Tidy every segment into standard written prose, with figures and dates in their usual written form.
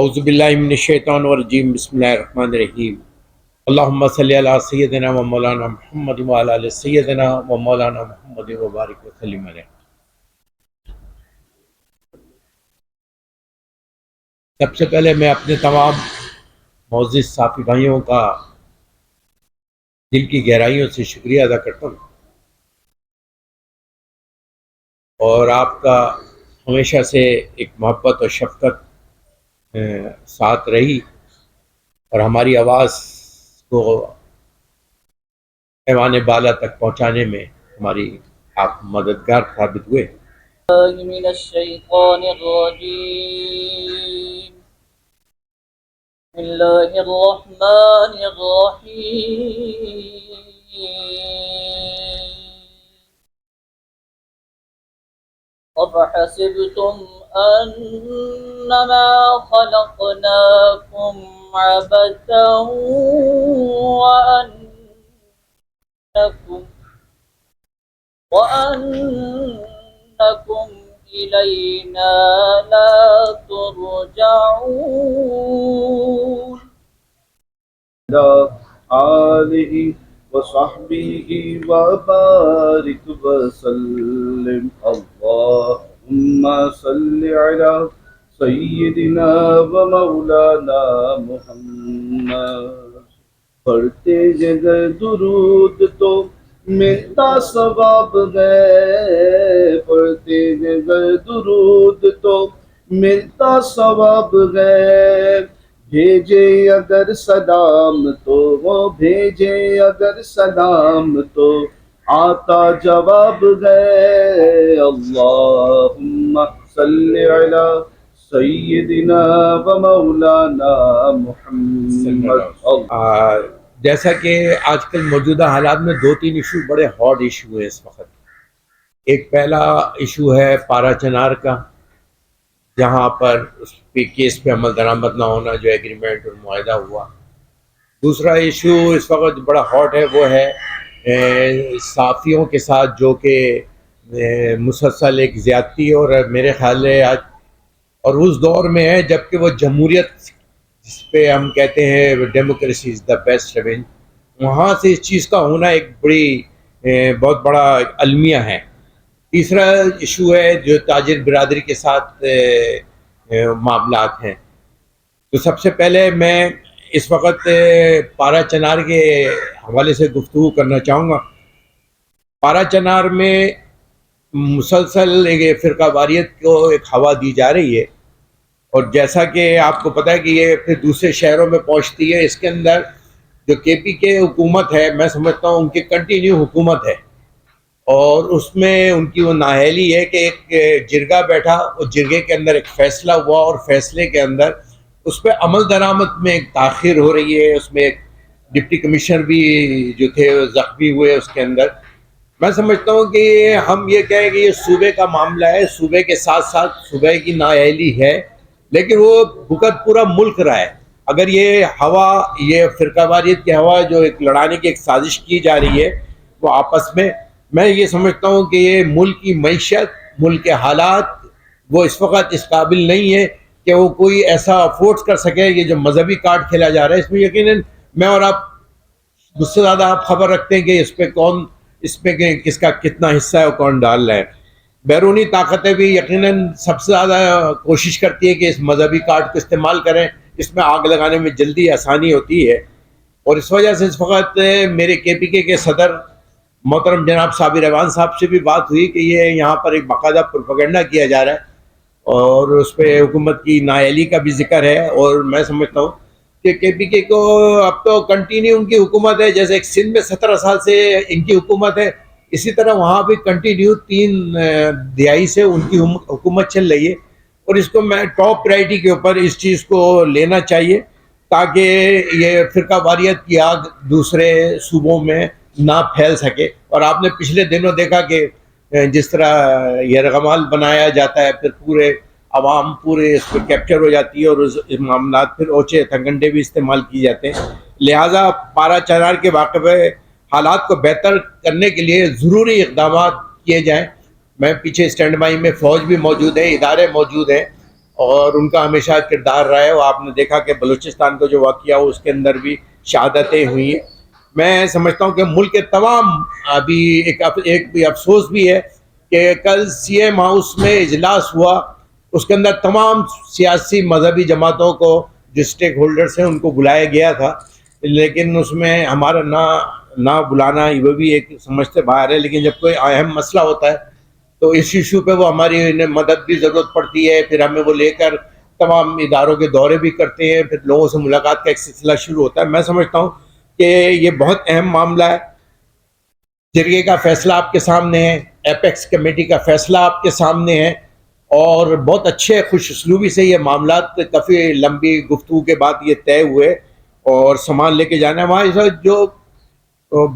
اعوذ باللہ من الشیطان الرجیم بسم اللہ الرحمن الرحیم اللہم صلی علی سیدنا و مولانا محمد و علی آل سیدنا و مولانا محمد و بارک وسلم علیہ۔ سب سے پہلے میں اپنے تمام معزز صافی بھائیوں کا دل کی گہرائیوں سے شکریہ ادا کرتا ہوں، اور آپ کا ہمیشہ سے ایک محبت اور شفقت ساتھ رہی اور ہماری آواز کو ایوان بالا تک پہنچانے میں ہماری آپ مددگار ثابت ہوئے۔ من الشیطان الرجیم بسم اللہ الرحمن الرحیم أَفَحَسِبْتُمْ أَنَّمَا خَلَقْنَاكُمْ عَبَثًا وَأَنَّكُمْ إِلَيْنَا لَا تُرْجَعُونَ آلہ وصحبہ وبارک وسلم اللہم صلی علی سیدنا و مولانا محمد۔ پڑھتے جگر درود تو ملتا ثواب ہے، پڑھتے جگر درود تو ملتا ثواب ہے، بھیجے اگر سلام تو وہ بھیجے اگر سلام تو آتا جواب ہے۔ اللہم صلی علی سیدنا و مولانا محمد۔ جیسا کہ آج کل موجودہ حالات میں دو تین ایشو بڑے ہاٹ ایشو ہیں اس وقت۔ ایک پہلا ایشو ہے پارا چنار کا، جہاں پر اس پہ کیس پہ عمل درآمد نہ ہونا، جو ایگریمنٹ اور معاہدہ ہوا۔ دوسرا ایشو اس وقت بڑا ہاٹ ہے، وہ ہے صحافیوں کے ساتھ جو کہ مسلسل ایک زیادتی، اور میرے خیال ہے آج اور اس دور میں ہے جب کہ وہ جمہوریت جس پہ ہم کہتے ہیں democracy is the best revenge, وہاں سے اس چیز کا ہونا ایک بہت بڑا المیہ ہے۔ تیسرا ایشو ہے جو تاجر برادری کے ساتھ معاملات ہیں۔ تو سب سے پہلے میں اس وقت پارا چنار کے حوالے سے گفتگو کرنا چاہوں گا۔ پارا چنار میں مسلسل ایک فرقہ واریت کو ایک ہوا دی جا رہی ہے، اور جیسا کہ آپ کو پتہ ہے کہ یہ پھر دوسرے شہروں میں پہنچتی ہے۔ اس کے اندر جو کے پی کے حکومت ہے، میں سمجھتا ہوں ان کی کنٹینیو حکومت ہے، اور اس میں ان کی وہ نااہلی ہے کہ ایک جرگہ بیٹھا، اور جرگے کے اندر ایک فیصلہ ہوا، اور فیصلے کے اندر اس پہ عمل درآمد میں ایک تاخیر ہو رہی ہے۔ اس میں ایک ڈپٹی کمشنر بھی جو تھے زخمی ہوئے اس کے اندر۔ میں سمجھتا ہوں کہ ہم یہ کہیں کہ یہ صوبے کا معاملہ ہے، صوبے کے ساتھ ساتھ صوبے کی نااہلی ہے، لیکن وہ بھگت پورا ملک رہا ہے۔ اگر یہ ہوا، یہ فرقہ واریت کی ہوا جو ایک لڑانے کی ایک سازش کی جا رہی ہے وہ آپس میں یہ سمجھتا ہوں کہ یہ ملک کی معیشت، ملک کے حالات وہ اس وقت اس قابل نہیں ہے کہ وہ کوئی ایسا افورڈ کر سکے۔ یہ جو مذہبی کارڈ کھیلا جا رہا ہے، اس میں یقیناً میں اور آپ مجھ سے زیادہ آپ خبر رکھتے ہیں کہ اس پہ کس کا کتنا حصہ ہے اور کون ڈال رہا ہے۔ بیرونی طاقتیں بھی یقیناً سب سے زیادہ کوشش کرتی ہے کہ اس مذہبی کارڈ کو استعمال کریں، اس میں آگ لگانے میں جلدی آسانی ہوتی ہے، اور اس وجہ سے اس وقت میرے کے پی کے صدر محترم جناب صابر احوان صاحب سے بھی بات ہوئی کہ یہ یہاں پر ایک باقاعدہ پروپیگنڈا کیا جا رہا ہے، اور اس پہ حکومت کی نااہلی کا بھی ذکر ہے۔ اور میں سمجھتا ہوں کہ کے پی کے کو اب تو کنٹینیو ان کی حکومت ہے، جیسے ایک سندھ میں 17 سال سے ان کی حکومت ہے، اسی طرح وہاں بھی کنٹینیو 3 دہائی سے ان کی حکومت چل رہی ہے، اور اس کو میں ٹاپ پرائرٹی کے اوپر اس چیز کو لینا چاہیے تاکہ یہ فرقہ واریت کی آگ دوسرے صوبوں میں نہ پھیل سکے۔ اور آپ نے پچھلے دنوں دیکھا کہ جس طرح یرغمال بنایا جاتا ہے، پھر پورے عوام پورے اس پہ کیپچر ہو جاتی ہے، اور اس معاملات پھر اوچے تھنگنڈے بھی استعمال کیے جاتے ہیں۔ لہٰذا پارا چنار کے واقعے حالات کو بہتر کرنے کے لیے ضروری اقدامات کیے جائیں۔ میں پیچھے اسٹینڈ بائی میں فوج بھی موجود ہے، ادارے موجود ہیں، اور ان کا ہمیشہ کردار رہا ہے. وہ آپ نے دیکھا کہ بلوچستان کا جو واقعہ ہو اس کے اندر بھی شہادتیں ہوئی ہیں. میں سمجھتا ہوں کہ ملک کے تمام ابھی ایک بھی افسوس بھی ہے کہ کل سی ایم ہاؤس میں اجلاس ہوا, اس کے اندر تمام سیاسی مذہبی جماعتوں کو جو اسٹیک ہولڈرس ہیں ان کو بلایا گیا تھا, لیکن اس میں ہمارا نہ بلانا وہ بھی ایک سمجھ سے باہر ہے. لیکن جب کوئی اہم مسئلہ ہوتا ہے تو اس ایشو پہ وہ ہماری مدد بھی ضرورت پڑتی ہے. پھر ہمیں وہ لے کر تمام اداروں کے دورے بھی کرتے ہیں, پھر لوگوں سے ملاقات کا ایک سلسلہ شروع ہوتا ہے. میں سمجھتا ہوں کہ یہ بہت اہم معاملہ ہے. جرگے کا فیصلہ آپ کے سامنے ہے, ایپیکس کمیٹی کا فیصلہ آپ کے سامنے ہے, اور بہت اچھے خوش اسلوبی سے یہ معاملات کافی لمبی گفتگو کے بعد یہ طے ہوئے اور سامان لے کے جانا ہے. ہمارے جو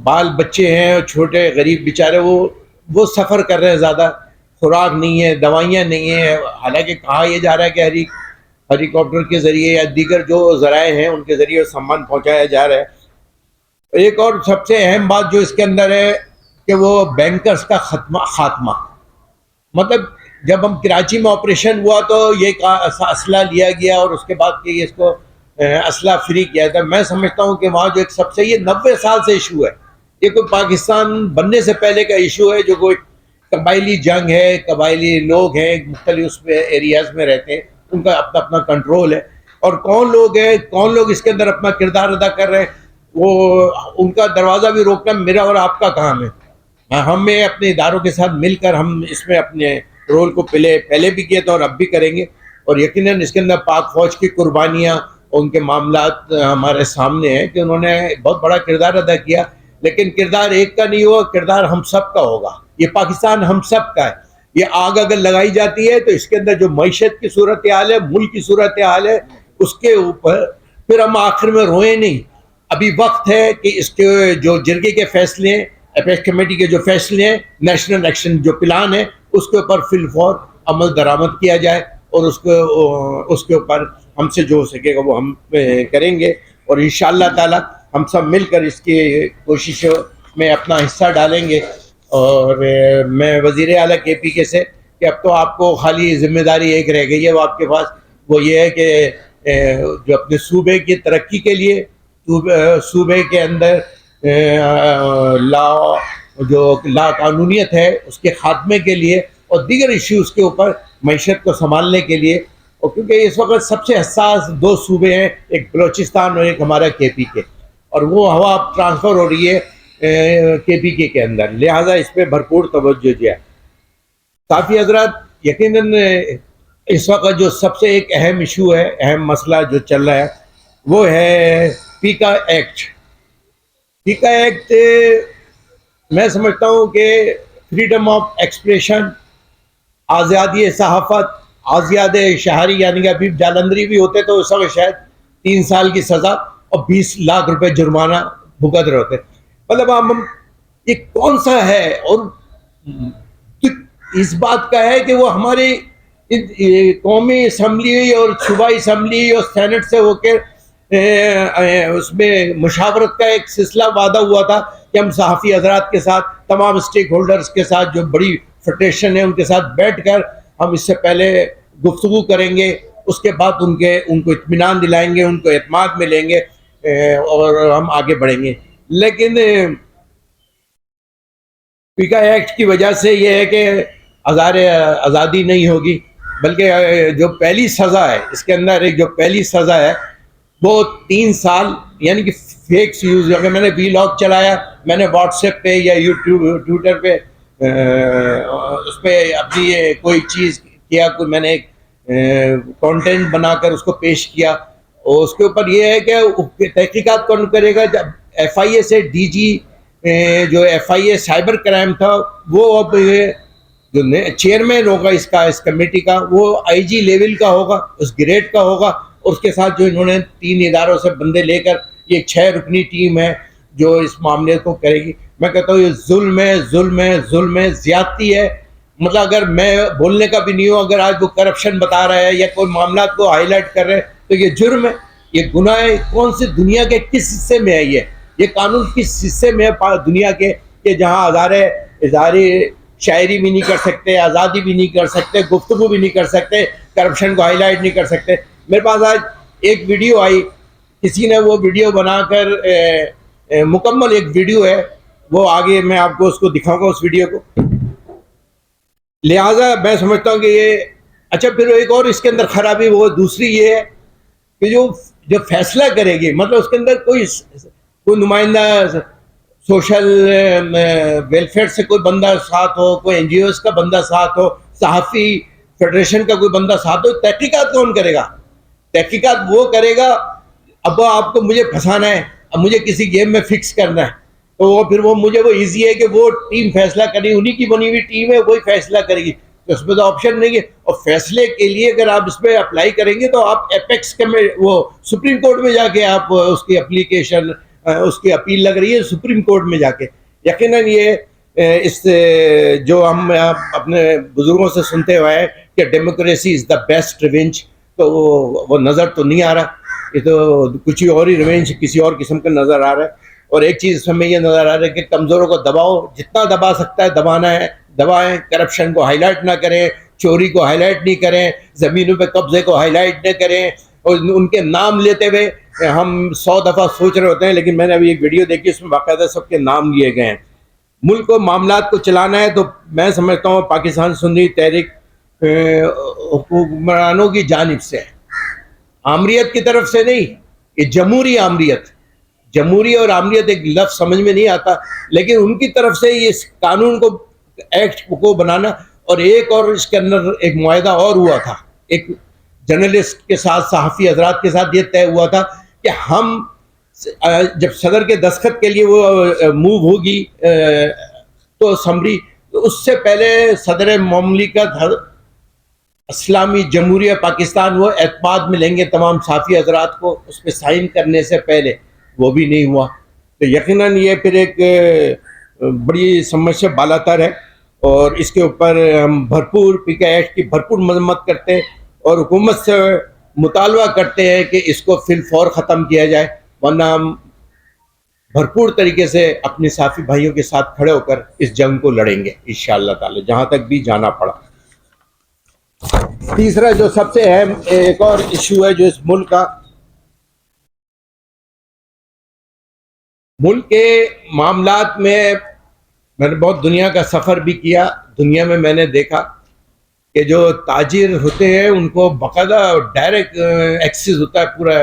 بال بچے ہیں چھوٹے غریب بیچارے وہ سفر کر رہے ہیں, زیادہ خوراک نہیں ہے, دوائیاں نہیں ہیں. حالانکہ کہا یہ جا رہا ہے کہ ہیلی کاپٹر کے ذریعے یا دیگر جو ذرائع ہیں ان کے ذریعے سامان پہنچایا جا رہا ہے. ایک اور سب سے اہم بات جو اس کے اندر ہے کہ وہ بینکرز کا خاتمہ. مطلب جب ہم کراچی میں آپریشن ہوا تو یہ اسلحہ لیا گیا اور اس کے بعد کہ اس کو اسلحہ فری کیا تھا. میں سمجھتا ہوں کہ وہاں جو ایک سب سے یہ 90 سال سے ایشو ہے, یہ کوئی پاکستان بننے سے پہلے کا ایشو ہے, جو کوئی قبائلی جنگ ہے, قبائلی لوگ ہیں مختلف اس میں ایریاز میں رہتے ہیں, ان کا اپنا کنٹرول ہے. اور کون لوگ ہیں, کون لوگ اس کے اندر اپنا کردار ادا کر رہے ہیں, وہ ان کا دروازہ بھی روکنا میرا اور آپ کا کام ہے. ہمیں اپنے اداروں کے ساتھ مل کر ہم اس میں اپنے رول کو پہلے بھی کیے تھے اور اب بھی کریں گے. اور یقیناً اس کے اندر پاک فوج کی قربانیاں, ان کے معاملات ہمارے سامنے ہیں کہ انہوں نے بہت بڑا کردار ادا کیا. لیکن کردار ایک کا نہیں ہوگا, کردار ہم سب کا ہوگا. یہ پاکستان ہم سب کا ہے. یہ آگ اگر لگائی جاتی ہے تو اس کے اندر جو معیشت کی صورتحال ہے, ملک کی صورتحال ہے, اس کے اوپر پھر ہم آخر میں روئیں نہیں. ابھی وقت ہے کہ اس کے جو جرگے کے فیصلے ہیں, ایپیکس کمیٹی کے جو فیصلے ہیں, نیشنل ایکشن جو پلان ہے اس کے اوپر فی الفور عمل درآمد کیا جائے, اور اس کے اوپر ہم سے جو ہو سکے گا وہ ہم کریں گے. اور انشاءاللہ تعالی ہم سب مل کر اس کی کوششوں میں اپنا حصہ ڈالیں گے. اور میں وزیر اعلیٰ کے پی کے سے کہ اب تو آپ کو خالی ذمہ داری ایک رہ گئی ہے وہ آپ کے پاس, وہ یہ ہے کہ جو اپنے صوبے کی ترقی کے لیے, صوبے کے اندر لا قانونیت ہے اس کے خاتمے کے لیے, اور دیگر ایشوز کے اوپر معیشت کو سنبھالنے کے لیے. اور کیونکہ اس وقت سب سے حساس 2 صوبے ہیں, ایک بلوچستان اور ایک ہمارا کے پی کے, اور وہ ہوا ٹرانسفر ہو رہی ہے کے پی کے اندر, لہٰذا اس پہ بھرپور توجہ دیا. کافی حضرات, یقیناً اس وقت جو سب سے ایک اہم ایشو ہے, اہم مسئلہ جو چل رہا ہے وہ ہے پیکا ایکٹ. پیکا ایکٹ میں سمجھتا ہوں کہ فریڈم آف ایکسپریشن, آزادی صحافت, آزادی شہری, یعنی کہ ابھی جالندھری بھی ہوتے تو اس وقت شاید 3 سال کی سزا اور 20 لاکھ روپے جرمانہ بھگت رہے ہوتے. مطلب ہم یہ کون سا ہے, اور اس بات کا ہے کہ وہ ہماری قومی اسمبلی اور صوبائی اسمبلی اور سینٹ سے ہو کے اس میں مشاورت کا ایک سلسلہ وعدہ ہوا تھا کہ ہم صحافی حضرات کے ساتھ, تمام اسٹیک ہولڈرز کے ساتھ جو بڑی فیڈریشن ہے ان کے ساتھ بیٹھ کر ہم اس سے پہلے گفتگو کریں گے, اس کے بعد ان کو اطمینان دلائیں گے, ان کو اعتماد میں لیں گے اور ہم آگے بڑھیں گے. لیکن پیکا ایکٹ کی وجہ سے یہ ہے کہ آزادی نہیں ہوگی, بلکہ جو پہلی سزا ہے اس کے اندر, ایک جو پہلی سزا ہے وہ 3 سال, یعنی کہ فیکس یوز. اگر میں نے وی لاگ چلایا, میں نے واٹس ایپ پہ یا یوٹیوب ٹویٹر پہ اس پہ اپنی کوئی چیز کیا, کوئی میں نے کانٹینٹ بنا کر اس کو پیش کیا, اور اس کے اوپر یہ ہے کہ تحقیقات کون کرے گا. جب ایف آئی اے سے ڈی جی جو F I A cyber crime تھا, وہ اب جو چیئرمین ہوگا اس کمیٹی کا وہ آئی جی لیول کا ہوگا, اس گریڈ کا ہوگا, اور اس کے ساتھ جو انہوں نے 3 اداروں سے بندے لے کر یہ 6 رکنی ٹیم ہے جو اس معاملے کو کرے گی. میں کہتا ہوں یہ ظلم ہے, زیادتی ہے. مطلب اگر میں بولنے کا بھی نہیں ہوں, اگر آج وہ کرپشن بتا رہا ہے یا کوئی معاملات کو ہائی لائٹ کر رہے ہیں تو یہ جرم ہے, یہ گناہ ہے. کون سی دنیا کے کس حصے میں ہے یہ قانون کس حصے میں ہے دنیا کے کہ جہاں اظہار شاعری بھی نہیں کر سکتے, آزادی بھی نہیں کر سکتے, گفتگو بھی نہیں کر سکتے, کرپشن کو ہائی لائٹ نہیں کر سکتے. میرے پاس آج ایک ویڈیو آئی, کسی نے وہ ویڈیو بنا کر مکمل ایک ویڈیو ہے, وہ آگے میں آپ کو اس کو دکھاؤں گا اس ویڈیو کو. لہٰذا میں سمجھتا ہوں کہ یہ اچھا. پھر ایک اور اس کے اندر خرابی وہ دوسری یہ ہے کہ جو فیصلہ کرے گی, مطلب اس کے اندر کوئی نمائندہ سوشل ویلفیئر سے کوئی بندہ ساتھ ہو, کوئی این جی اوز کا بندہ ساتھ ہو, صحافی فیڈریشن کا کوئی بندہ ساتھ ہو. تحقیقات کون کرے گا؟ تحقیقات وہ کرے گا اب آپ کو مجھے پھنسانا ہے, اب مجھے کسی گیم میں فکس کرنا ہے, تو وہ پھر مجھے وہ ایزی ہے کہ وہ ٹیم فیصلہ کرے, انہی کی بنی ہوئی ٹیم ہے, وہی فیصلہ کرے گی. تو اس میں تو آپشن نہیں ہے. اور فیصلے کے لیے اگر آپ اس پہ اپلائی کریں گے تو آپ ایپیکس کے میں وہ سپریم کورٹ میں جا کے آپ اس کی اپلیکیشن, اس کی اپیل لگ رہی ہے سپریم کورٹ میں جا کے. یقیناً یہ اس جو ہم اپنے بزرگوں سے سنتے ہوئے ہیں کہ democracy is the best revenge, تو وہ نظر تو نہیں آ رہا. یہ تو کچھ ہی اور ہی ریونج کسی اور قسم کا نظر آ رہا ہے. اور ایک چیز ہمیں یہ نظر آ رہا ہے کہ کمزوروں کو دباؤ, جتنا دبا سکتا ہے دبانا ہے دبائیں, کرپشن کو ہائی لائٹ نہ کریں, چوری کو ہائی لائٹ نہیں کریں, زمینوں پہ قبضے کو ہائی لائٹ نہ کریں. اور ان کے نام لیتے ہوئے ہم 100 دفعہ سوچ رہے ہوتے ہیں, لیکن میں نے ابھی ایک ویڈیو دیکھی, اس میں باقاعدہ سب کے نام لیے گئے ہیں. ملک کو معاملات کو چلانا ہے تو میں سمجھتا ہوں پاکستان سنی تحریک حکمرانوں کی جانب سے, آمریت کی طرف سے نہیں. یہ جمہوری آمریت, جمہوری اور آمریت ایک لفظ سمجھ میں نہیں آتا, لیکن ان کی طرف سے یہ قانون کو, ایکٹ کو بنانا. اور ایک اور اس کے اندر ایک معاہدہ اور ہوا تھا, ایک جرنلسٹ کے ساتھ, صحافی حضرات کے ساتھ یہ طے ہوا تھا کہ ہم جب صدر کے دستخط کے لیے وہ موو ہوگی تو اسمبلی, تو اس سے پہلے صدر مملکت اسلامی جمہوریہ پاکستان وہ اعتماد میں لیں گے تمام صحافی حضرات کو اس پہ سائن کرنے سے پہلے. وہ بھی نہیں ہوا. تو یقیناً یہ پھر ایک بڑی سمسیا بالا تر ہے, اور اس کے اوپر ہم بھرپور پی کے ایکٹ کی بھرپور مذمت کرتے ہیں اور حکومت سے مطالبہ کرتے ہیں کہ اس کو فی الفور ختم کیا جائے, ورنہ ہم بھرپور طریقے سے اپنے صحافی بھائیوں کے ساتھ کھڑے ہو کر اس جنگ کو لڑیں گے انشاءاللہ تعالی, جہاں تک بھی جانا پڑا. تیسرا جو سب سے اہم ایک اور ایشو ہے جو اس ملک کا, ملک کے معاملات میں نے بہت دنیا کا سفر بھی کیا. دنیا میں نے دیکھا کہ جو تاجر ہوتے ہیں ان کو باقاعدہ ڈائریکٹ ایکسیس ہوتا ہے پورا,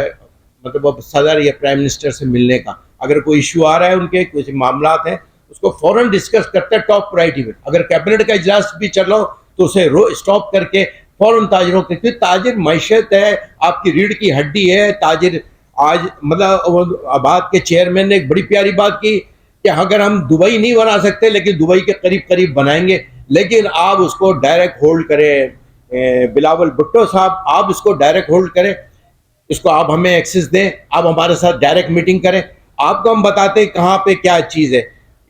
مطلب صدر یا پرائم منسٹر سے ملنے کا. اگر کوئی ایشو آ رہا ہے, ان کے کچھ معاملات ہیں, اس کو فوراً ڈسکس کرتے ہیں ٹاپ پرائرٹی میں. اگر کیبنٹ کا اجلاس بھی چل رہا ہو تو اسے اسٹاپ کر کے فوراً تاجروں کے, کیونکہ تاجر معیشت ہے, آپ کی ریڑھ کی ہڈی ہے تاجر. آج مطلب آباد کے چیئرمین نے ایک بڑی پیاری بات کی کہ اگر ہم دبئی نہیں بنا سکتے لیکن دبئی کے قریب قریب بنائیں گے, لیکن آپ اس کو ڈائریکٹ ہولڈ کریں. بلاول بھٹو صاحب, آپ اس کو ڈائریکٹ ہولڈ کریں, اس کو آپ ہمیں ایکسس دیں, آپ ہمارے ساتھ ڈائریکٹ میٹنگ کریں, آپ کو ہم بتاتے ہیں کہاں پہ کیا چیز ہے.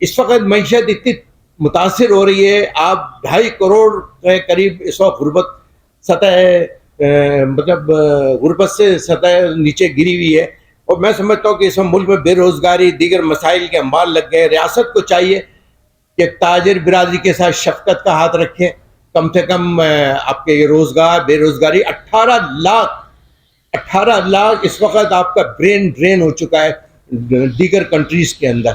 اس وقت معیشت اتنی متاثر ہو رہی ہے, آپ 2.5 کروڑ کے قریب اس وقت غربت سطح مطلب غربت سے سطح نیچے گری ہوئی ہے. اور میں سمجھتا ہوں کہ اس ملک میں بے روزگاری دیگر مسائل کے انبار لگ گئے. ریاست کو چاہیے کہ تاجر برادری کے ساتھ شفقت کا ہاتھ رکھیں. کم سے کم آپ کے روزگار, بے روزگاری 18 لاکھ اس وقت آپ کا برین ڈرین ہو چکا ہے دیگر کنٹریز کے اندر.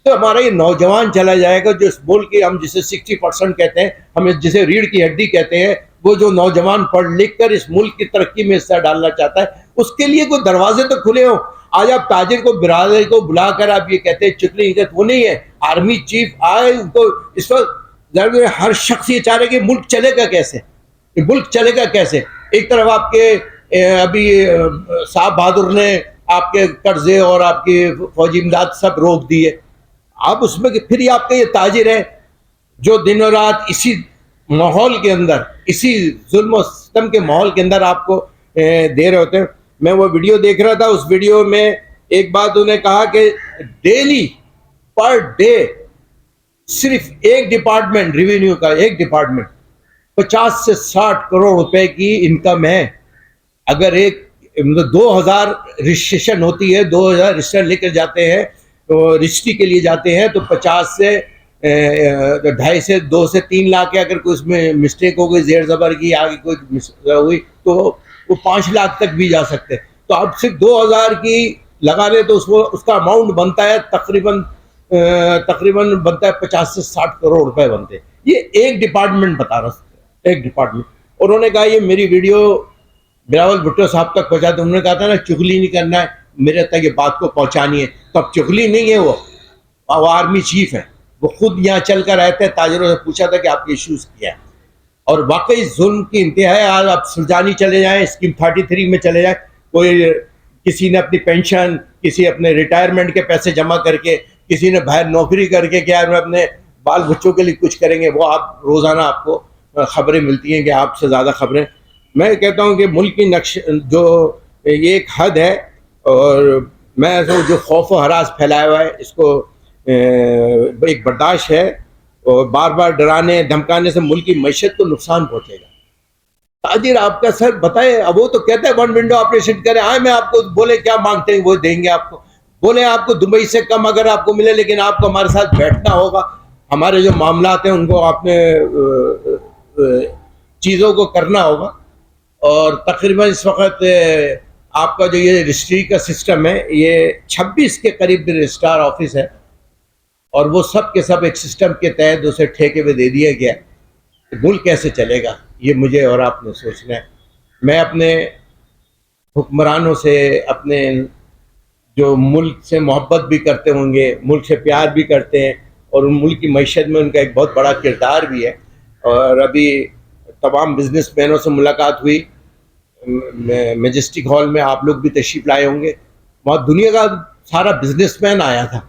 تو ہمارا یہ نوجوان چلا جائے گا جو اس ملک کی, ہم جسے 60% کہتے ہیں, ہم جسے ریڑھ کی ہڈی کہتے ہیں, وہ جو نوجوان پڑھ لکھ کر اس ملک کی ترقی میں حصہ ڈالنا چاہتا ہے, اس کے لیے کوئی دروازے تو کھلے ہوں. آج آپ تاجر کو, برادری کو بلا کر آپ یہ کہتے ہیں چٹنی, وہ نہیں ہے. آرمی چیف آئے, ان کو اس وقت ہر شخص یہ چاہ رہے کہ ملک چلے گا کیسے, ملک چلے گا کیسے. ایک طرف آپ کے ابھی صاحب بہادر نے آپ کے قرضے اور آپ کی فوجی امداد سب روک دیے. آپ اس میں پھر آپ کا یہ تاجر ہے جو دن و رات اسی ماحول کے اندر, اسی ظلم و ستم کے ماحول کے اندر آپ کو دے رہے ہوتے ہیں. میں وہ ویڈیو دیکھ رہا تھا, اس ویڈیو میں ایک بات انہوں نے کہا کہ ڈیلی پر ڈے صرف ایک ڈپارٹمنٹ, ریونیو کا ایک ڈپارٹمنٹ 50 سے 60 کروڑ روپے کی انکم ہے. اگر ایک 2000 رجسٹریشن ہوتی ہے, 2000 رجسٹر لے کر جاتے ہیں تو رجسٹری کے لیے جاتے ہیں, تو 50 سے 2.5 سے 2 سے 3 لاکھ ہے، اگر کوئی اس میں مسٹیک ہو گئی، زیر زبر کی، آگے کوئی ہوئی تو وہ 5 لاکھ تک بھی جا سکتے. تو اب صرف 2,000 کی لگا لے تو اس کا اماؤنٹ بنتا ہے تقریباً بنتا ہے 50 سے 60 کروڑ روپے بنتے ہیں. یہ ایک ڈپارٹمنٹ بتا رہا ہوں، ایک ڈپارٹمنٹ. اور انہوں نے کہا یہ میری ویڈیو بلاول بھٹو صاحب تک پہنچا دو. انہوں نے کہا تھا نا چغلی نہیں کرنا ہے، میرے تک یہ بات کو پہنچانی ہے. تو اب چغلی نہیں ہے، وہ آرمی چیف ہے، وہ خود یہاں چل کر آئے تھے، تاجروں سے پوچھا تھا کہ آپ کے ایشوز کیا ہے. اور واقعی ظلم کی انتہا ہے. آج آپ سرجانی چلے جائیں، اسکیم 33 میں چلے جائیں، کوئی کسی نے اپنی پینشن، کسی اپنے ریٹائرمنٹ کے پیسے جمع کر کے، کسی نے باہر نوکری کر کے کیا اپنے بال بچوں کے لیے کچھ کریں گے. وہ آپ روزانہ آپ کو خبریں ملتی ہیں کہ آپ سے زیادہ خبریں. میں کہتا ہوں کہ ملک کی نقش جو یہ ایک حد ہے، اور میں جو خوف و ہراس پھیلایا ہوا ہے اس کو ایک برداشت ہے، اور بار بار ڈرانے دھمکانے سے ملک کی معیشت کو نقصان پہنچے گا. تاجر آپ کا سر بتائے، اب وہ تو کہتا ہے 1 ونڈو آپریشن کریں. آئے میں آپ کو بولے کیا مانگتے ہیں وہ دیں گے آپ کو. بولے آپ کو دبئی سے کم اگر آپ کو ملے، لیکن آپ کو ہمارے ساتھ بیٹھنا ہوگا، ہمارے جو معاملات ہیں ان کو آپ نے چیزوں کو کرنا ہوگا. اور تقریباً اس وقت آپ کا جو یہ رجسٹری کا سسٹم ہے، یہ 26 کے قریب رجسٹرار آفس ہے، اور وہ سب کے سب ایک سسٹم کے تحت اسے ٹھیکے پہ دے دیا گیا. ملک کیسے چلے گا یہ مجھے اور آپ نے سوچنا ہے. میں اپنے حکمرانوں سے، اپنے جو ملک سے محبت بھی کرتے ہوں گے، ملک سے پیار بھی کرتے ہیں، اور ان ملک کی معیشت میں ان کا ایک بہت بڑا کردار بھی ہے. اور ابھی تمام بزنس مینوں سے ملاقات ہوئی میجسٹک ہال میں، آپ لوگ بھی تشریف لائے ہوں گے. وہاں دنیا کا سارا بزنس مین آیا تھا،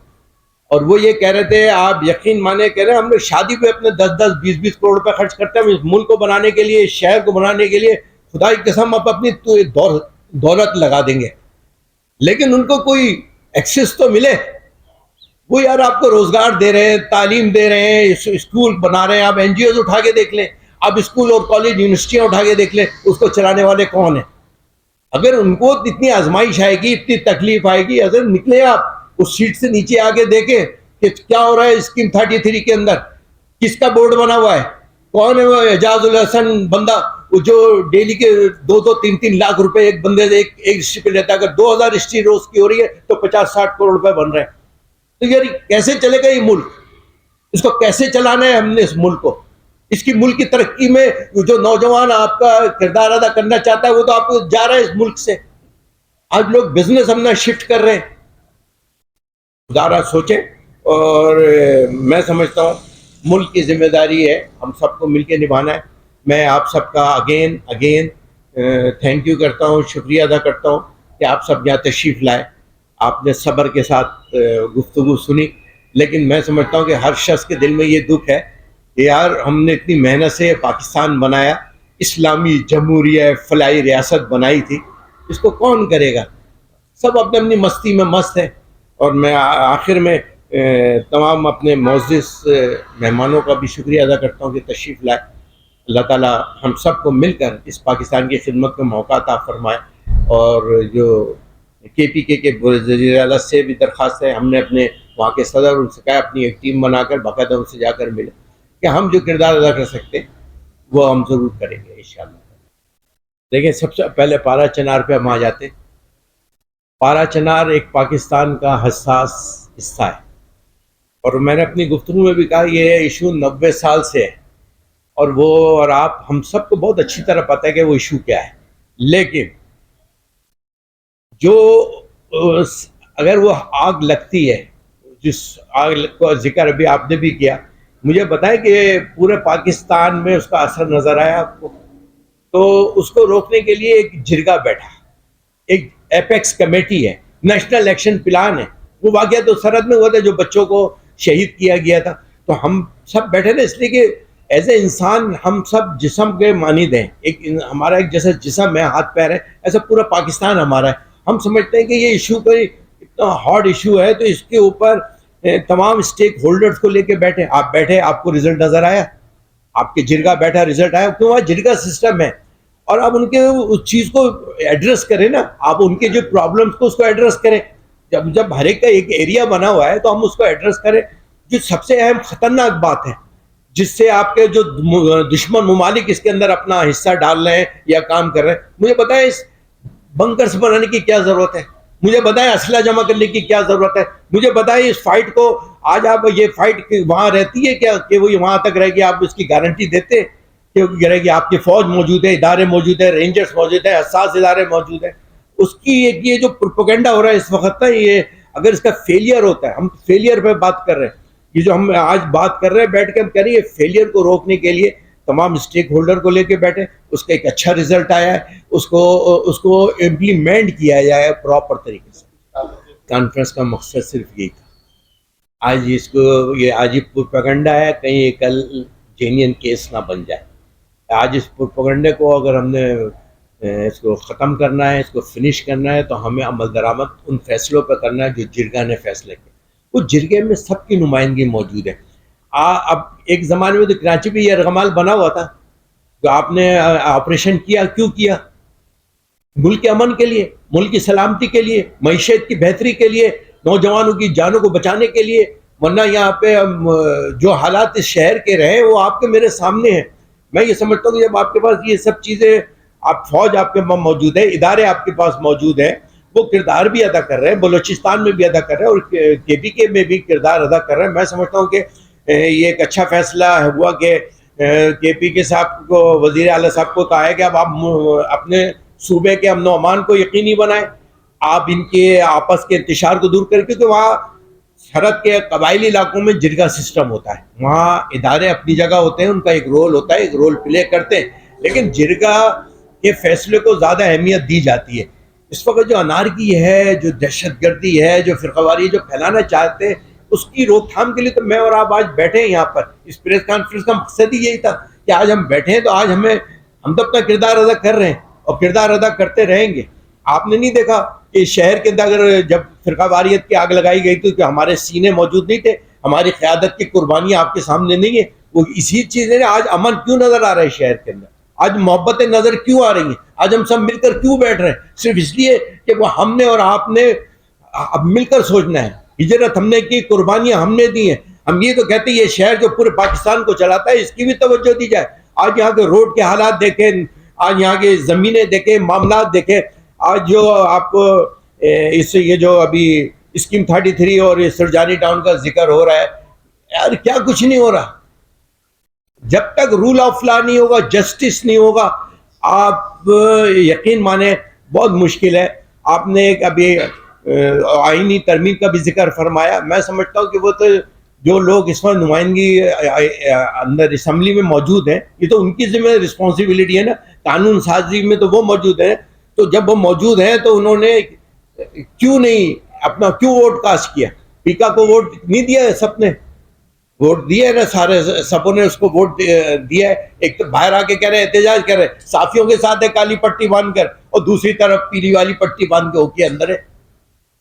اور وہ یہ کہہ رہے تھے، آپ یقین مانے، کہہ رہے ہیں ہم لوگ شادی پہ اپنے 10-20 کروڑ روپے خرچ کرتے ہیں، اس ملک کو بنانے کے لیے، اس شہر کو بنانے کے لیے خدا کی قسم اب اپنی دولت لگا دیں گے، لیکن ان کو کوئی ایکسس تو ملے. وہ یار آپ کو روزگار دے رہے ہیں، تعلیم دے رہے ہیں، اسکول بنا رہے ہیں. آپ NGOs اٹھا کے دیکھ لیں، آپ اسکول اور کالج یونیورسٹیاں اٹھا کے دیکھ لیں، اس کو چلانے والے کون ہیں؟ اگر ان کو اتنی آزمائش آئے گی، اتنی تکلیف آئے گی، اگر نکلے آپ اس سیٹ سے نیچے آ کے دیکھیں کہ کیا ہو رہا ہے اسکیم 33 کے اندر، کس کا بورڈ بنا ہوا ہے، کون ہے وہ اعجاز الحسن بندہ جو ڈیلی کے 2-3 لاکھ روپے ایک بندے سے ایک رجسٹری پہ لیتا ہے. اگر 2000 رجسٹری روز کی ہو رہی ہے تو 50-60 کروڑ روپے بن رہے ہیں. تو یار کیسے چلے گا یہ ملک؟ اس کو کیسے چلانا ہے ہم نے اس ملک کو؟ اس کی ملک کی ترقی میں جو نوجوان آپ کا کردار ادا کرنا چاہتا ہے وہ تو آپ کو جا رہا ہے اس ملک سے. آج لوگ بزنس ہم نے شفٹ کر رہے ہیں. ذرا سوچیں. اور میں سمجھتا ہوں ملک کی ذمہ داری ہے، ہم سب کو مل کے نبھانا ہے. میں آپ سب کا اگین تھینک یو کرتا ہوں، شکریہ ادا کرتا ہوں کہ آپ سب یہاں تشریف لائے. آپ نے صبر کے ساتھ گفتگو سنی، لیکن میں سمجھتا ہوں کہ ہر شخص کے دل میں یہ دکھ ہے کہ یار ہم نے اتنی محنت سے پاکستان بنایا، اسلامی جمہوریہ فلاحی ریاست بنائی تھی، اس کو کون کرے گا؟ سب اپنی اپنی مستی میں مست ہیں. اور میں آخر میں تمام اپنے معزز مہمانوں کا بھی شکریہ ادا کرتا ہوں کہ تشریف لائے. اللہ تعالیٰ ہم سب کو مل کر اس پاکستان کی خدمت میں موقع عطا فرمائے. اور جو KPK کے وزیر اعلیٰ سے بھی درخواست ہے، ہم نے اپنے وہاں کے صدر ان سے کہا اپنی ایک ٹیم بنا کر باقاعدہ ان سے جا کر ملے کہ ہم جو کردار ادا کر سکتے ہیں وہ ہم ضرور کریں گے انشاءاللہ. دیکھیں سب سے پہلے پارا چنار پہ ہم آ جاتے. پارا چنار ایک پاکستان کا حساس حصہ ہے، اور میں نے اپنی گفتگو میں بھی کہا یہ ایشو 90 سال سے ہے، اور آپ ہم سب کو بہت اچھی طرح پتہ ہے کہ وہ ایشو کیا ہے. لیکن جو اگر وہ آگ لگتی ہے، جس آگ کا ذکر ابھی آپ نے بھی کیا، مجھے بتائیں کہ پورے پاکستان میں اس کا اثر نظر آیا آپ کو؟ تو اس کو روکنے کے لیے ایک جرگہ بیٹھا، ایک ایپیکس کمیٹی ہے، نیشنل ایکشن پلان ہے. وہ واقعہ تو سرحد میں ہوا تھا جو بچوں کو شہید کیا گیا تھا. تو ہم سب بیٹھے نا اس لیے کہ ایز اے انسان ہم سب جسم کے مانند ہیں. ہمارا ایک جیسا جسم ہے، ہاتھ پیر ہے، ایسا پورا پاکستان ہمارا ہے. ہم سمجھتے ہیں کہ یہ ایشو کوئی اتنا ہارڈ ایشو ہے تو اس کے اوپر تمام اسٹیک ہولڈرز کو لے کے بیٹھے. آپ بیٹھے، آپ کو رزلٹ نظر آیا، آپ کے جرگہ بیٹھا، رزلٹ آیا، کیوں؟ وہاں جرگہ سسٹم ہے. اور آپ ان کے اس چیز کو ایڈریس کریں نا، آپ ان کے جو پرابلمس کو اس کو ایڈریس کریں. جب ہر ایک کا ایک ایریا بنا ہوا ہے تو ہم اس کو ایڈریس کریں. جو سب سے اہم خطرناک بات ہے جس سے آپ کے جو دشمن ممالک اس کے اندر اپنا حصہ ڈال رہے ہیں یا کام کر رہے ہیں، مجھے بتائیں اس بنکرز بنانے کی کیا ضرورت ہے؟ مجھے بتائیں اسلحہ جمع کرنے کی کیا ضرورت ہے؟ مجھے بتائیں اس فائٹ کو، آج آپ یہ فائٹ وہاں رہتی ہے کیا کہ وہ وہاں تک رہے گی؟ آپ اس کی گارنٹی دیتے کہ رہے گی؟ آپ کی فوج موجود ہے، ادارے موجود ہیں، رینجرز موجود ہیں، حساس ادارے موجود ہیں. اس کی یہ جو پروپیگنڈا ہو رہا ہے اس وقت نا، یہ اگر اس کا فیلئر ہوتا ہے، ہم فیلئر پہ بات کر رہے ہیں، یہ جو ہم آج بات کر رہے ہیں بیٹھ کے، ہم کہہ رہے ہیں فیلئر کو روکنے کے لیے تمام اسٹیک ہولڈر کو لے کے بیٹھے، اس کا ایک اچھا رزلٹ آیا ہے، اس کو امپلیمنٹ کیا جائے پراپر طریقے سے. کانفرنس کا مقصد صرف یہی تھا. آج اس کو یہ آج ہی پروپیگنڈا ہے، کہیں کل جینین کیس نہ بن جائے. آج اس پروپیگنڈے کو اگر ہم نے اس کو ختم کرنا ہے، اس کو فنش کرنا ہے، تو ہمیں عمل درآمد ان فیصلوں پہ کرنا ہے جو جرگہ نے فیصلے کیے. وہ جرگے میں سب کی نمائندگی موجود ہے. اب ایک زمانے میں تو کراچی میں یہ ارغمال بنا ہوا تھا کہ آپ نے آپریشن کیا، کیوں کیا؟ ملک کے امن کے لیے، ملک کی سلامتی کے لیے، معیشت کی بہتری کے لیے، نوجوانوں کی جانوں کو بچانے کے لیے. ورنہ یہاں پہ جو حالات اس شہر کے رہے وہ آپ کے میرے سامنے ہیں. میں یہ سمجھتا ہوں کہ جب آپ کے پاس یہ سب چیزیں، آپ فوج آپ کے پاس موجود ہے، ادارے آپ کے پاس موجود ہیں، وہ کردار بھی ادا کر رہے ہیں، بلوچستان میں بھی ادا کر رہے ہیں اور کے پی کے میں بھی کردار ادا کر رہے ہیں. میں سمجھتا ہوں کہ یہ ایک اچھا فیصلہ ہوا کہ کے پی کے صاحب کو، وزیر اعلیٰ صاحب کو کہا ہے کہ اب آپ اپنے صوبے کے امن و امان کو یقینی بنائیں. آپ ان کے آپس کے انتشار کو دور کر کے، کیونکہ وہاں سرحد کے قبائلی علاقوں میں جرگہ سسٹم ہوتا ہے، وہاں ادارے اپنی جگہ ہوتے ہیں، ان کا ایک رول ہوتا ہے، ایک رول پلے کرتے ہیں، لیکن جرگہ کے فیصلے کو زیادہ اہمیت دی جاتی ہے. اس وقت جو انارکی ہے، جو دہشت گردی ہے، جو فرقہ واری جو پھیلانا چاہتے ہیں، اس کی روک تھام کے لیے تو میں اور آپ آج بیٹھے ہیں یہاں پر. اس پریس کانفرنس کا مقصد ہی یہی تھا کہ آج ہم بیٹھے ہیں، تو آج ہم تو اپنا کردار ادا کر رہے ہیں اور کردار ادا کرتے رہیں گے. آپ نے نہیں دیکھا کہ شہر کے اندر اگر جب فرقہ واریت کی آگ لگائی گئی تھی کہ ہمارے سینے موجود نہیں تھے، ہماری قیادت کی قربانیاں آپ کے سامنے نہیں ہیں؟ وہ اسی چیز نے آج امن کیوں نظر آ رہا ہے شہر کے اندر؟ آج محبتیں نظر کیوں آ رہی ہیں؟ آج ہم سب مل کر کیوں بیٹھ رہے ہیں؟ صرف اس لیے کہ وہ ہم نے اور آپ نے اب مل کر سوچنا ہے. ہجرت ہم نے کی، قربانیاں ہم نے دی ہیں. ہم یہ تو کہتے ہیں یہ شہر جو پورے پاکستان کو چلاتا ہے، اس کی بھی توجہ دی جائے. آج یہاں کے روڈ کے حالات دیکھیں، آج یہاں کے زمینیں دیکھیں، معاملات دیکھیں. آج جو آپ کو اس سے یہ جو ابھی اسکیم 33 اور سرجانی ٹاؤن کا ذکر ہو رہا ہے، یار کیا کچھ نہیں ہو رہا. جب تک رول آف لا نہیں ہوگا، جسٹس نہیں ہوگا، آپ یقین مانیں بہت مشکل ہے. آپ نے ایک ابھی آئینی ترمیم کا بھی ذکر فرمایا. میں سمجھتا ہوں کہ وہ تو جو لوگ اس وقت نمائندگی اندر اسمبلی میں موجود ہیں، یہ تو ان کی ذمہ رسپانسبلٹی ہے نا، قانون سازی میں تو وہ موجود ہیں. تو جب وہ موجود ہیں تو انہوں نے کیوں نہیں اپنا ووٹ کاسٹ کیا؟ پیکا کو ووٹ نہیں دیا ہے؟ سب نے ووٹ دیا ہے نا، سارے سبوں نے اس کو ووٹ دیا ہے. ایک تو باہر آ کے کہہ رہے احتجاج کر رہے، صحافیوں کے ساتھ ہے کالی پٹی باندھ کر، اور دوسری طرف پیلی والی پٹی باندھ کے ہو کے اندر ہے.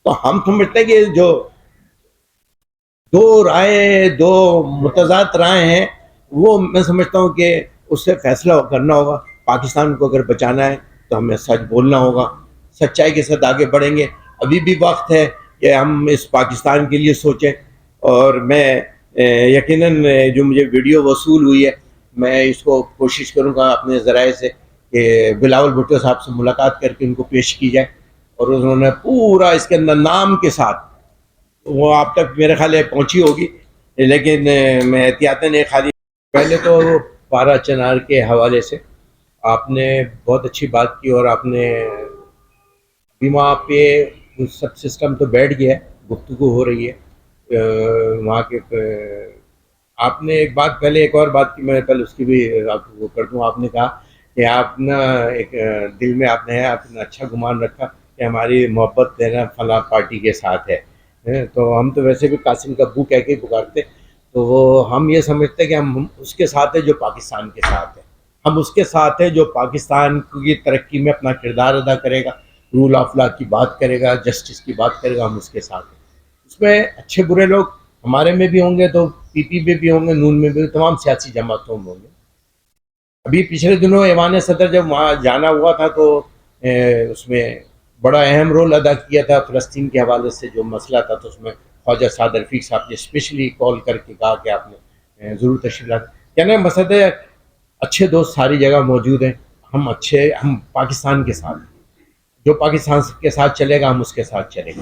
تو ہم سمجھتے ہیں کہ جو دو رائے، دو متضاد رائے ہیں، وہ میں سمجھتا ہوں کہ اس سے فیصلہ کرنا ہوگا. پاکستان کو اگر بچانا ہے تو ہمیں سچ بولنا ہوگا، سچائی کے ساتھ آگے بڑھیں گے. ابھی بھی وقت ہے کہ ہم اس پاکستان کے لیے سوچیں. اور میں یقیناً جو مجھے ویڈیو وصول ہوئی ہے، میں اس کو کوشش کروں گا اپنے ذرائع سے کہ بلاول بھٹو صاحب سے ملاقات کر کے ان کو پیش کی جائے، اور انہوں نے پورا اس کے اندر نام کے ساتھ، وہ آپ تک میرے خیال ہے پہنچی ہوگی، لیکن میں احتیاطاً ایک خالی پہلے تو پارا چنار کے حوالے سے آپ نے بہت اچھی بات کی، اور آپ نے بھی وہاں پہ سب سسٹم تو بیٹھ گیا ہے، گفتگو ہو رہی ہے وہاں کے. آپ نے ایک بات پہلے، ایک اور بات کی، میں پہلے اس کی بھی آپ کو کر دوں. آپ نے کہا کہ آپ نا ایک دل میں آپ نے آپ نے اچھا گمان رکھا کہ ہماری محبت ہے نا فلاں پارٹی کے ساتھ ہے. تو ہم تو ویسے بھی قاسم کا ابو کہہ کے پکارتے، تو وہ ہم یہ سمجھتے ہیں کہ ہم اس کے ساتھ ہیں جو پاکستان کے ساتھ ہے. ہم اس کے ساتھ ہیں جو پاکستان کی ترقی میں اپنا کردار ادا کرے گا، رول آف لا کی بات کرے گا، جسٹس کی بات کرے گا. ہم اس کے ساتھ ہیں. اس میں اچھے برے لوگ ہمارے میں بھی ہوں گے، تو پی پی میں بھی ہوں گے، نون میں بھی، تمام سیاسی جماعتوں میں ہوں گے. ابھی پچھلے دنوں ایوان صدر جب وہاں جانا ہوا تھا تو اس میں بڑا اہم رول ادا کیا تھا فلسطین کے حوالے سے جو مسئلہ تھا، تو اس میں خواجہ سعد رفیق صاحب نے اسپیشلی کال کر کے کہا کہ آپ نے ضرور تشریف لا. کہنا ہے مقصد ہے اچھے دوست ساری جگہ موجود ہیں, ہم پاکستان کے ساتھ, جو پاکستان کے ساتھ چلے گا ہم اس کے ساتھ چلیں گے,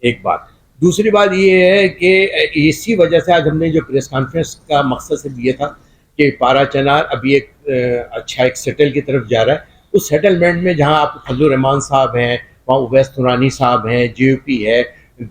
ایک بات. دوسری بات یہ ہے کہ اسی وجہ سے آج ہم نے جو پریس کانفرنس کا مقصد صرف یہ تھا کہ پارا چنار ابھی ایک اچھا ایک سیٹل کی طرف جا رہا ہے. اس سیٹلمنٹ میں جہاں آپ فضل الرحمان صاحب ہیں, وہاں اویس تورانی صاحب ہیں, جے یو پی ہے,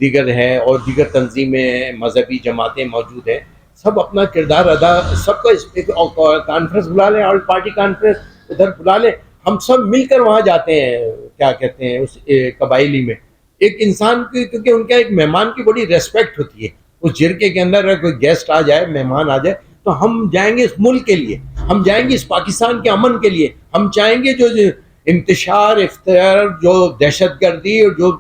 دیگر ہے, اور دیگر تنظیمیں مذہبی جماعتیں موجود ہیں, سب اپنا کردار ادا, سب کا کانفرنس بلا لیں, آل پارٹی کانفرنس ادھر بلا لیں, ہم سب مل کر وہاں جاتے ہیں, کیا کہتے ہیں اس قبائلی میں. ایک انسان کی, کیونکہ ان کا ایک مہمان کی بڑی ریسپیکٹ ہوتی ہے, اس جرکے کے اندر اگر کوئی گیسٹ آ جائے, مہمان آ جائے, تو ہم جائیں گے اس ملک کے لیے, ہم جائیں گے اس پاکستان کے امن کے لیے, ہم چاہیں گے جو انتشار, اختیار, جو دہشت گردی اور جو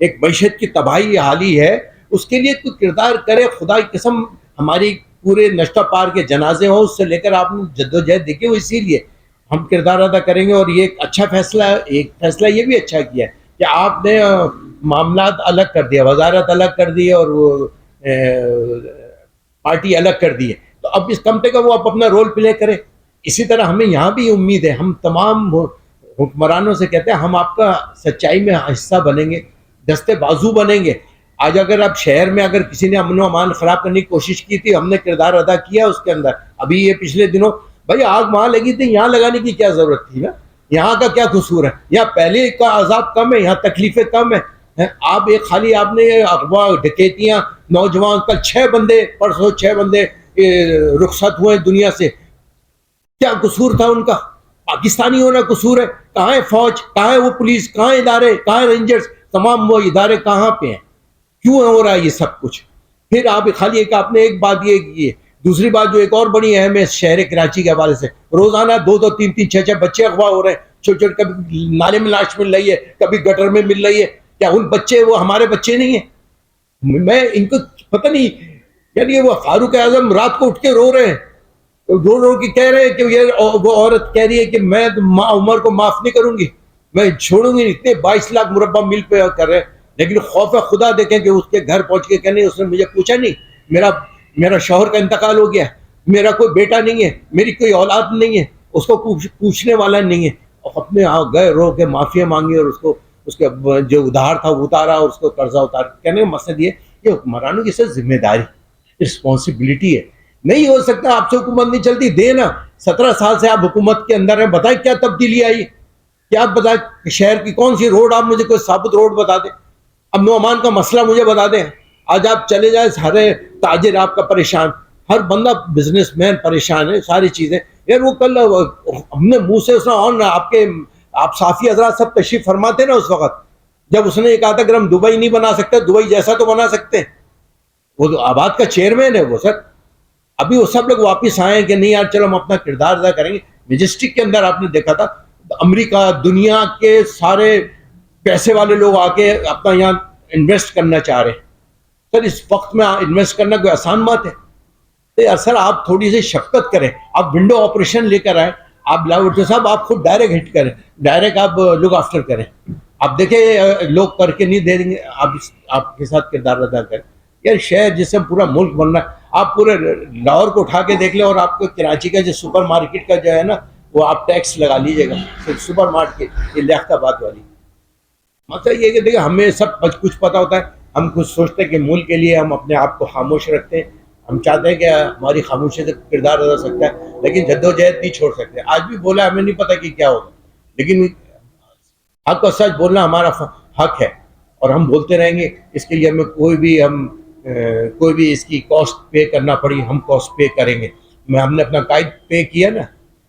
ایک معیشت کی تباہی حالی ہے, اس کے لیے کوئی کردار کرے. خدا کی قسم ہماری پورے نشتہ پار کے جنازے ہوں, اس سے لے کر آپ نے جدوجہد دیکھے ہو, اسی لیے ہم کردار ادا کریں گے. اور یہ ایک اچھا فیصلہ ہے, ایک فیصلہ یہ بھی اچھا کیا ہے کہ آپ نے معاملات الگ کر دیا, وزارت الگ کر دی اور وہ پارٹی الگ کر دی ہے, تو اب اس کم سے کم وہ اپنا رول پلے کرے. اسی طرح ہمیں یہاں بھی امید ہے, ہم تمام حکمرانوں سے کہتے ہیں ہم آپ کا سچائی میں حصہ بنیں گے, دستے بازو بنیں گے. آج اگر آپ شہر میں اگر کسی نے امن و امان خراب کرنے کی کوشش کی تھی, ہم نے کردار ادا کیا اس کے اندر. ابھی یہ پچھلے دنوں بھائی آگ وہاں لگی تھی, یہاں لگانے کی کیا ضرورت تھی نا, یہاں کا کیا قصور ہے, یہاں پہلے کا عذاب کم ہے, یہاں تکلیفیں کم ہیں. آپ ایک خالی آپ نے اغوا, ڈکیتیاں, نوجوان, کل 6 بندے, پرسوں 6 بندے رخصت ہوئے دنیا سے, کیا قصور تھا ان کا؟ پاکستانی ہونا قصور ہے؟ کہاں ہے فوج, کہاں ہے وہ پولیس, کہاں ہے ادارے, کہاں ہے رینجرز, تمام وہ ادارے کہاں پہ ہیں؟ کیوں ہو رہا ہے یہ سب کچھ؟ پھر آپ خالی ایک آپ نے ایک بات یہ کی ہے. دوسری بات جو ایک اور بڑی اہم ہے شہر کراچی کے حوالے سے, روزانہ 2 3 6 بچے اغوا ہو رہے ہیں, چھوٹے چھوٹے, کبھی نالے میں لاش مل رہی ہے, کبھی گٹر میں مل رہی ہے. کیا ان بچے وہ ہمارے بچے نہیں ہیں؟ میں ان کو پتہ نہیں, یعنی وہ فاروق اعظم رات کو اٹھ کے رو رہے ہیں, رو کے کہہ رہے ہیں کہ یہ وہ عورت کہہ رہی ہے کہ میں ماں عمر کو معاف نہیں کروں گی, میں چھوڑوں گی. اتنے 22 لاکھ مربع میل پہ کر رہے ہیں, لیکن خوف خدا دیکھیں کہ اس کے گھر پہنچ کے کہنے اس نے مجھے پوچھا نہیں, میرا شوہر کا انتقال ہو گیا, میرا کوئی بیٹا نہیں ہے, میری کوئی اولاد نہیں ہے, اس کو پوچھنے والا نہیں ہے. اور اپنے یہاں گئے, رو کے معافیا مانگی, اور اس کے جو ادھار تھا وہ اتارا, اور اس کو قرضہ اتارا. کہنے کا مقصد یہ کہ حکمرانوں کی سر ذمہ داری, رسپانسبلٹی ہے. نہیں ہو سکتا آپ سے حکومت نہیں چلتی, دینا. 17 سال سے آپ حکومت کے اندر ہیں, بتائیں کیا تبدیلی آئی, کیا آپ بتائیں شہر کی کون سی روڈ, آپ مجھے کوئی ثابت روڈ بتا دیں, امن و امان کا مسئلہ مجھے بتا دیں. آج آپ چلے جائیں, سارے تاجر آپ کا پریشان, ہر بندہ بزنس مین پریشان ہے, ساری چیزیں. یار وہ کل ہم نے منہ سے اس نے, اور آپ صافی حضرات سب تشریف فرماتے نا اس وقت, جب اس نے یہ کہا تھا کہ ہم دبئی نہیں بنا سکتے, دبئی جیسا تو بنا سکتے ہیں. وہ تو آباد کا چیئرمین ہے وہ سر. ابھی وہ سب لوگ واپس آئے کہ نہیں یار چلو ہم اپنا کردار ادا کریں گے. مجسٹک کے اندر آپ نے دیکھا تھا امریکہ, دنیا کے سارے پیسے والے لوگ آ کے اپنا یہاں انویسٹ کرنا چاہ رہے ہیں. سر اس وقت میں انویسٹ کرنا کوئی آسان بات ہے؟ سر آپ تھوڑی سی شفقت کریں, آپ ونڈو آپریشن لے کر آئیں, آپ لاہور صاحب آپ خود ڈائریکٹ ہٹ کریں, ڈائریکٹ آپ لک آفٹر کریں. آپ دیکھیں لوگ کر کے نہیں دے دیں گے, آپ کے ساتھ کردار ادا کریں. یار شہر جس سے پورا ملک بن رہا ہے, آپ پورے لاہور کو اٹھا کے دیکھ لیں, اور آپ کو کراچی کا جو سپر مارکیٹ کا جو ہے نا, وہ آپ ٹیکس لگا لیجیے گا, سپر مارکیٹ یہ لیاقت آباد والی. مطلب یہ کہ دیکھیں ہمیں سب کچھ پتہ ہوتا ہے, ہم کچھ سوچتے ہیں کہ ملک کے لیے ہم اپنے آپ کو خاموش رکھتے ہیں, ہم چاہتے ہیں کہ ہماری خاموشی سے کردار ادا سکتا ہے, لیکن جدوجہد نہیں چھوڑ سکتے. آج بھی بولا, ہمیں نہیں پتہ کہ کیا ہوگا, لیکن حق اور سچ بولنا ہمارا حق ہے, اور ہم بولتے رہیں گے. اس کے لیے ہمیں کوئی بھی اس کی کاسٹ پے کرنا پڑی, ہم کاسٹ پے کریں گے. ہم نے اپنا قائد پے کیا نا,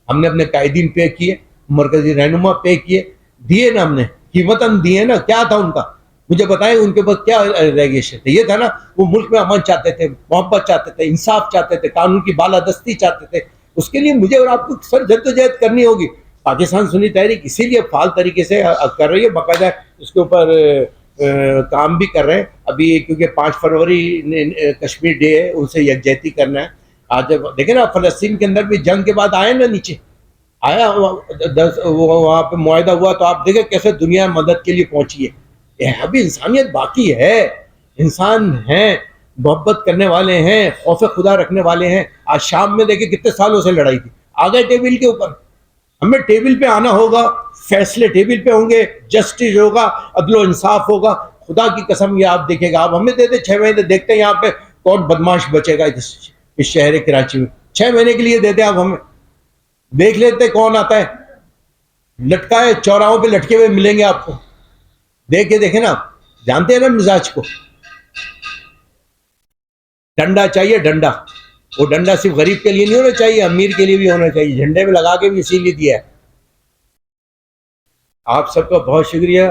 ہم نے اپنے قائدین پے کیے, مرکزی رہنما پے کیے, دیے نا ہم نے, قیمتاً دیے نا. کیا تھا ان کا, مجھے بتائیں ان کے پاس کیا ریگیشن تھے؟ یہ تھا نا وہ ملک میں امن چاہتے تھے, محبت چاہتے تھے, انصاف چاہتے تھے, قانون کی بالادستی چاہتے تھے. اس کے لیے مجھے اور آپ کو سر جدوجہد کرنی ہوگی. پاکستان سنی تحریک اسی لیے فعال طریقے سے کر رہی ہے, باقاعدہ اس کے اوپر کام بھی کر رہے ہیں ابھی, کیونکہ 5 فروری کشمیر ڈے ہے, ان سے یکجہتی کرنا ہے. آج دیکھیں نا فلسطین کے اندر بھی جنگ کے بعد آئے نا, نیچے آیا وہاں پہ معاہدہ ہوا, تو آپ دیکھیں کیسے دنیا مدد کے لیے پہنچی ہے. ابھی انسانیت باقی ہے, انسان ہیں، محبت کرنے والے ہیں، خوف خدا رکھنے والے ہیں. آج شام میں دیکھیں کتنے سالوں سے لڑائی تھی، آ گئے ٹیبل کے اوپر. ہمیں ٹیبل پہ آنا ہوگا، فیصلے ٹیبل پہ ہوں گے، جسٹس ہوگا، عدل و انصاف ہوگا. خدا کی قسم یہ آپ دیکھیں گا، آپ ہمیں دے دیں 6 مہینے، دیکھتے ہیں یہاں پہ کون بدماش بچے گا اس شہر کراچی میں. 6 مہینے کے لیے دے دیں آپ ہمیں، دیکھ لیتے کون آتا ہے. لٹکائے چوراہوں پہ لٹکے ہوئے ملیں گے آپ کو، دیکھ کے دیکھیں نا. جانتے ہیں نا مزاج کو. ڈنڈا چاہیے، ڈنڈا. وہ ڈنڈا صرف غریب کے لیے نہیں ہونا چاہیے، امیر کے لیے بھی ہونا چاہیے. جھنڈے میں لگا کے بھی اسی لیے دیا ہے. آپ سب کا بہت شکریہ.